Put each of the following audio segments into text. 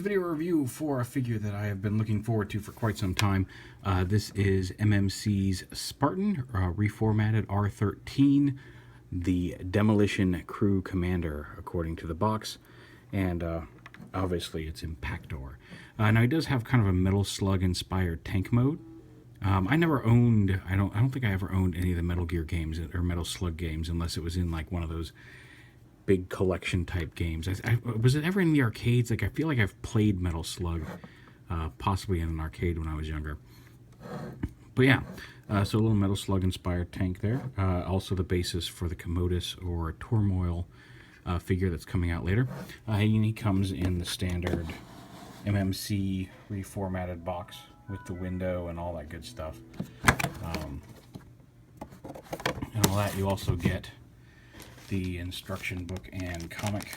video review for a figure that I have been looking forward to for quite some time. This is MMC's Spartan, Reformatted R13, the Demolition Crew Commander, according to the box. And obviously it's Impactor. Now he does have kind of a Metal Slug inspired tank mode. I never owned, I don't think I ever owned any of the Metal Gear games or Metal Slug games unless it was in like one of those big collection type games. Was it ever in the arcades? Like, I feel like I've played Metal Slug, possibly in an arcade when I was younger. But yeah, so a little Metal Slug inspired tank there. Also the basis for the Commodus or Turmoil figure that's coming out later. And he comes in the standard MMC reformatted box with the window and all that good stuff. And all that, you also get the instruction book and comic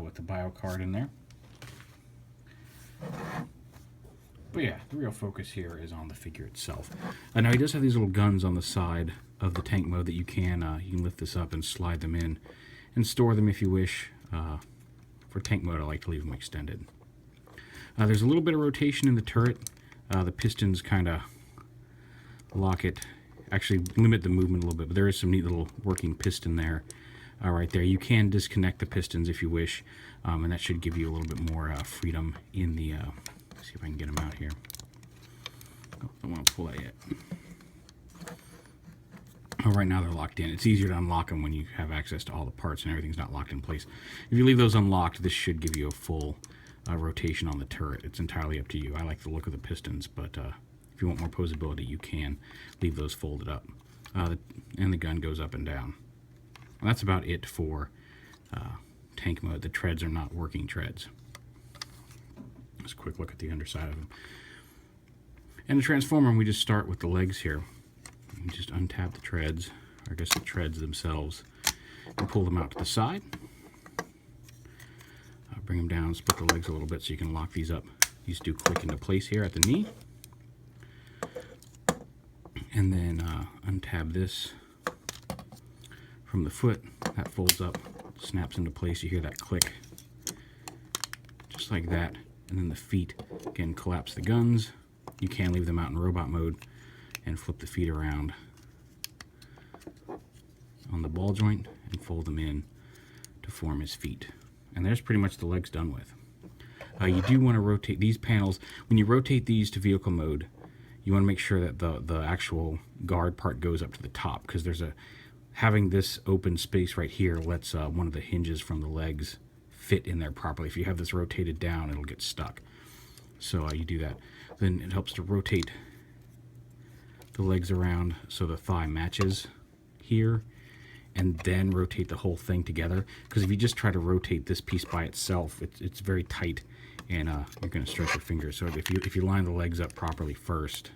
with the bio card in there. But yeah, the real focus here is on the figure itself. Now he does have these little guns on the side of the tank mode that you can lift this up and slide them in and store them if you wish. For tank mode, I like to leave them extended. There's a little bit of rotation in the turret. The pistons kind of lock it, actually limit the movement a little bit, but there is some neat little working piston there. Right there. You can disconnect the pistons if you wish, and that should give you a little bit more freedom in the... let's see if I can get them out here. Oh, I don't want to pull that yet. Oh, right now they're locked in. It's easier to unlock them when you have access to all the parts and everything's not locked in place. If you leave those unlocked, this should give you a full rotation on the turret. It's entirely up to you. I like the look of the pistons, but if you want more posability, you can leave those folded up. And the gun goes up and down. And that's about it for tank mode. The treads are not working treads. Just a quick look at the underside of them. And the transformer, we just start with the legs here. You just untap the treads, or I guess the treads themselves, and pull them out to the side. Bring them down, split the legs a little bit so you can lock these up. These do click into place here at the knee. And then untab this from the foot. That folds up, snaps into place. You hear that click, just like that. And then the feet, again, collapse the guns. You can leave them out in robot mode and flip the feet around on the ball joint and fold them in to form his feet. And there's pretty much the legs done with. You do want to rotate these panels. When you rotate these to vehicle mode, you want to make sure that the actual guard part goes up to the top, because there's having this open space right here lets one of the hinges from the legs fit in there properly. If you have this rotated down, it'll get stuck. So you do that. Then it helps to rotate the legs around so the thigh matches here, and then rotate the whole thing together. Because if you just try to rotate this piece by itself, it's very tight, and you're going to stretch your fingers. So if you line the legs up properly first,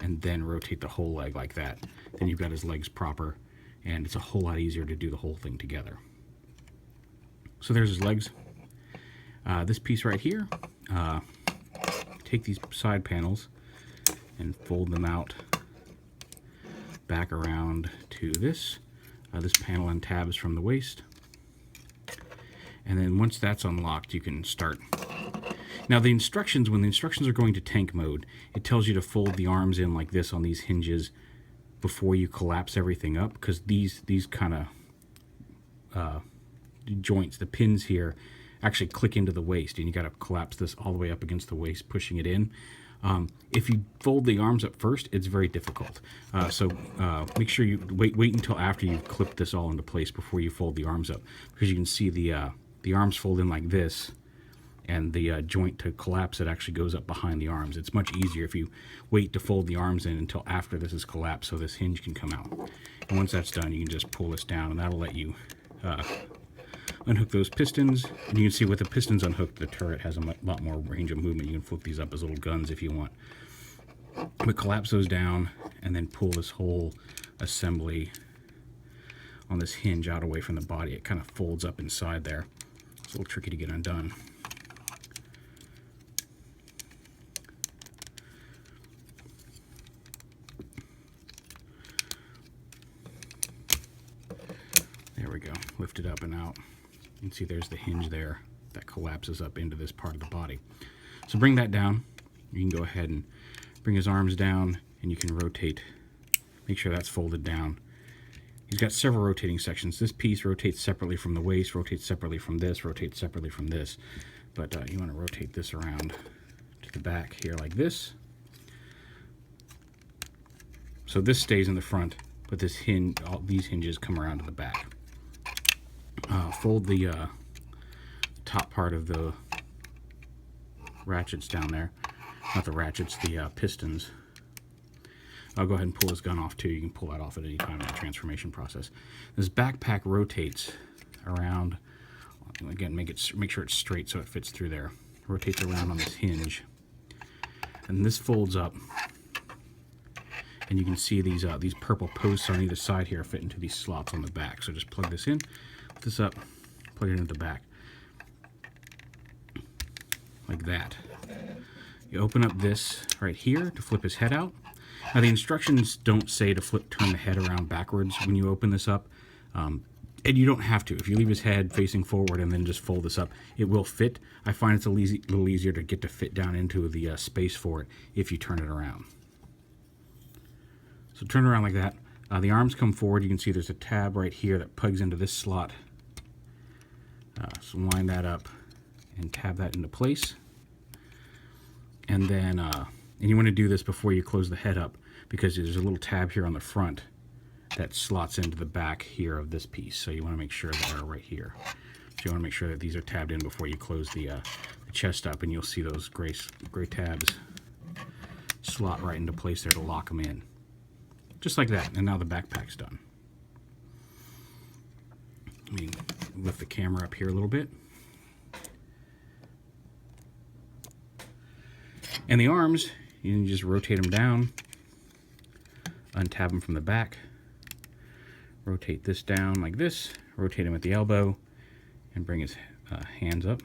and then rotate the whole leg like that, then you've got his legs proper, and it's a whole lot easier to do the whole thing together. So there's his legs. This piece right here, take these side panels and fold them out back around to this. This panel untabs from the waist. And then once that's unlocked, you can start. Now the instructions, when the instructions are going to tank mode, it tells you to fold the arms in like this on these hinges before you collapse everything up, because these kind of joints, the pins here, actually click into the waist, and you got to collapse this all the way up against the waist, pushing it in. If you fold the arms up first, it's very difficult. So make sure you wait until after you've clipped this all into place before you fold the arms up, because you can see the arms fold in like this, and the joint to collapse it actually goes up behind the arms. It's much easier if you wait to fold the arms in until after this is collapsed, so this hinge can come out. And once that's done, you can just pull this down, and that'll let you unhook those pistons. And you can see with the pistons unhooked, the turret has a lot more range of movement. You can flip these up as little guns if you want. But collapse those down and then pull this whole assembly on this hinge out away from the body. It kind of folds up inside there. It's a little tricky to get undone. There we go. Lift it up and out. You can see there's the hinge there. that collapses up into this part of the body. So bring that down. You can go ahead and bring his arms down, and you can rotate. Make sure that's folded down. He's got several rotating sections. This piece rotates separately from the waist, rotates separately from this, rotates separately from this. But you want to rotate this around to the back here like this. So this stays in the front, but this hinge, all these hinges come around to the back. Fold the top part of the ratchets down there. Not the ratchets, the pistons. I'll go ahead and pull this gun off too. You can pull that off at any time in the transformation process. This backpack rotates around. Again, make sure it's straight so it fits through there. Rotates around on this hinge, and this folds up. And you can see these purple posts on either side here fit into these slots on the back. So just plug this in, put this up, plug it into the back, like that. You open up this right here to flip his head out. Now the instructions don't say to turn the head around backwards when you open this up, and you don't have to. If you leave his head facing forward and then just fold this up, it will fit. I find it's a little easier to get to fit down into the space for it if you turn it around. So turn around like that. The arms come forward. You can see there's a tab right here that plugs into this slot. So line that up and tab that into place. And then, and you want to do this before you close the head up, because there's a little tab here on the front that slots into the back here of this piece. So you want to make sure that they're right here. So you want to make sure that these are tabbed in before you close the chest up, and you'll see those gray tabs slot right into place there to lock them in. Just like that, and now the backpack's done. Let me lift the camera up here a little bit. And the arms, you can just rotate them down, untab them from the back, rotate this down like this, rotate him at the elbow, and bring his hands up.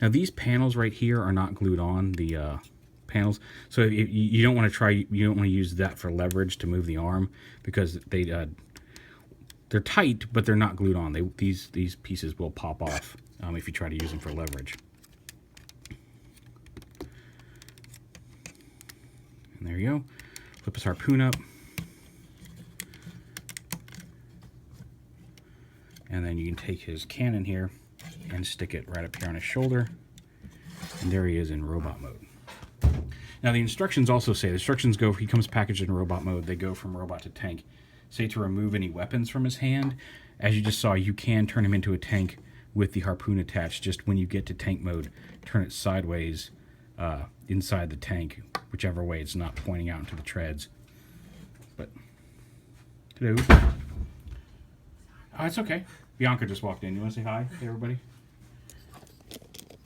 Now these panels right here are not glued on, the panels, so you don't want to use that for leverage to move the arm, because they're tight, but they're not glued on. These pieces will pop off if you try to use them for leverage. And there you go. Flip his harpoon up, and then you can take his cannon here and stick it right up here on his shoulder, and there he is in robot mode. Now the instructions also say, the instructions go, he comes packaged in robot mode, they go from robot to tank. Say to remove any weapons from his hand. As you just saw, you can turn him into a tank with the harpoon attached. Just when you get to tank mode, turn it sideways inside the tank, whichever way it's not pointing out into the treads. But, hello. Oh, it's okay. Bianca just walked in. You want to say hi to everybody?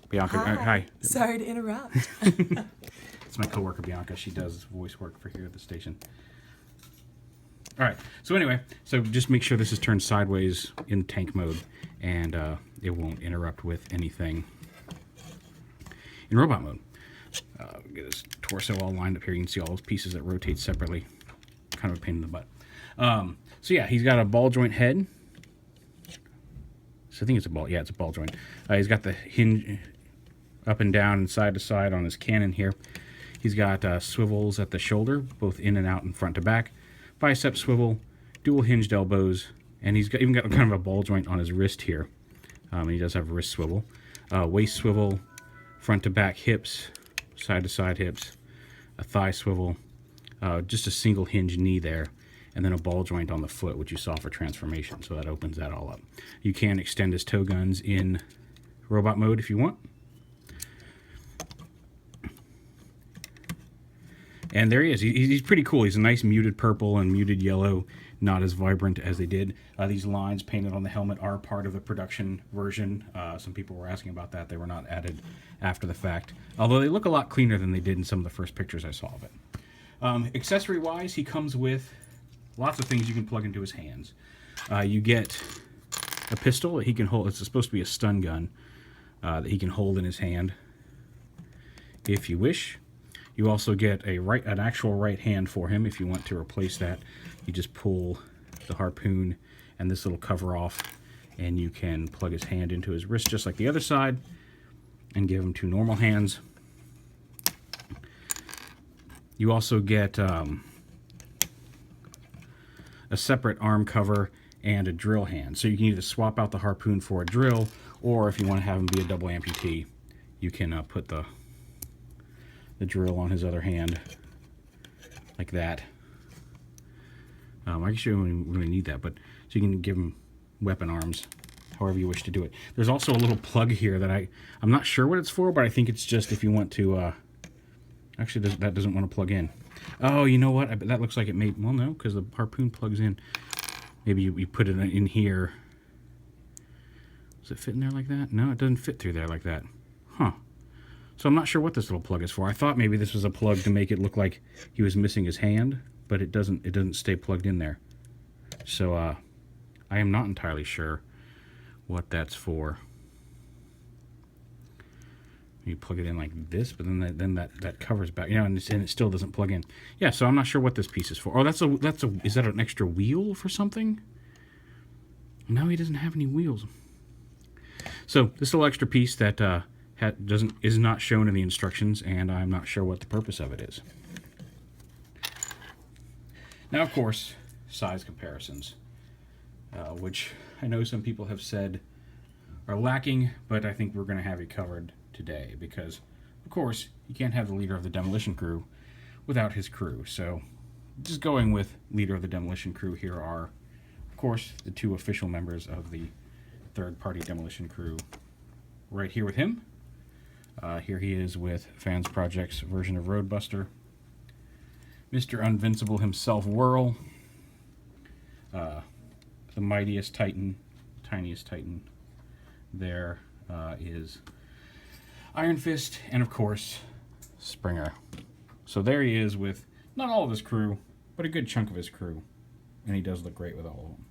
Bianca, hi. Sorry to interrupt. It's my coworker Bianca. She does voice work for here at the station. All right. So anyway, so just make sure this is turned sideways in tank mode, and it won't interrupt with anything in robot mode. Get his torso all lined up here. You can see all those pieces that rotate separately. Kind of a pain in the butt. So yeah, he's got a ball joint head. So I think it's a ball. Yeah, it's a ball joint. He's got the hinge up and down and side to side on his cannon here. He's got swivels at the shoulder, both in and out and front to back. Bicep swivel, dual hinged elbows, and he's even got kind of a ball joint on his wrist here. And he does have a wrist swivel. Waist swivel, front to back hips, side to side hips, a thigh swivel, just a single hinge knee there, and then a ball joint on the foot, which you saw for transformation, so that opens that all up. You can extend his toe guns in robot mode if you want. And there he is. He's pretty cool. He's a nice muted purple and muted yellow, not as vibrant as they did. These lines painted on the helmet are part of the production version. Some people were asking about that. They were not added after the fact, although they look a lot cleaner than they did in some of the first pictures I saw of it. Accessory-wise, he comes with lots of things you can plug into his hands. You get a pistol that he can hold. It's supposed to be a stun gun that he can hold in his hand if you wish. You also get an actual right hand for him if you want to replace that. You just pull the harpoon and this little cover off, and you can plug his hand into his wrist just like the other side and give him 2 normal hands. You also get a separate arm cover and a drill hand. So you can either swap out the harpoon for a drill, or if you want to have him be a double amputee, you can put the drill on his other hand like that. I guess you don't really need that, but so you can give him weapon arms however you wish to do it. There's also a little plug here that I'm not sure what it's for, but I think it's just if you want to actually that doesn't want to plug in. Oh, you know what, that looks like it may, well, no, because the harpoon plugs in. Maybe you put it in here. Does it fit in there like that? No, it doesn't fit through there like that. Huh. So I'm not sure what this little plug is for. I thought maybe this was a plug to make it look like he was missing his hand, but it doesn't stay plugged in there. So I am not entirely sure what that's for. You plug it in like this, but then that covers back, and it still doesn't plug in. Yeah, so I'm not sure what this piece is for. Oh, is that an extra wheel for something? No, he doesn't have any wheels. So this little extra piece that is not shown in the instructions, and I'm not sure what the purpose of it is. Now, of course, size comparisons, which I know some people have said are lacking, but I think we're going to have it covered today because, of course, you can't have the leader of the demolition crew without his crew. So just going with leader of the demolition crew, here are, of course, the 2 official members of the third-party demolition crew right here with him. Here he is with Fans Project's version of Roadbuster. Mr. Invincible himself, Whirl. The mightiest Titan, tiniest Titan. There is Iron Fist, and of course, Springer. So there he is with not all of his crew, but a good chunk of his crew. And he does look great with all of them.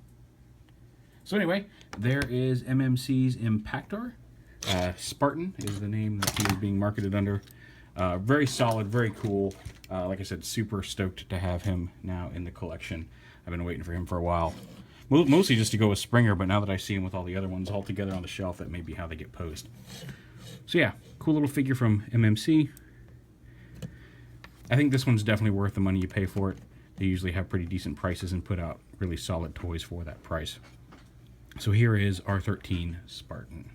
So anyway, there is MMC's Impactor. Spartan is the name that he is being marketed under. Very solid, very cool. Like I said, super stoked to have him now in the collection. I've been waiting for him for a while. Mostly just to go with Springer, but now that I see him with all the other ones all together on the shelf, that may be how they get posed. So yeah, cool little figure from MMC. I think this one's definitely worth the money you pay for it. They usually have pretty decent prices and put out really solid toys for that price. So here is R13 Spartan.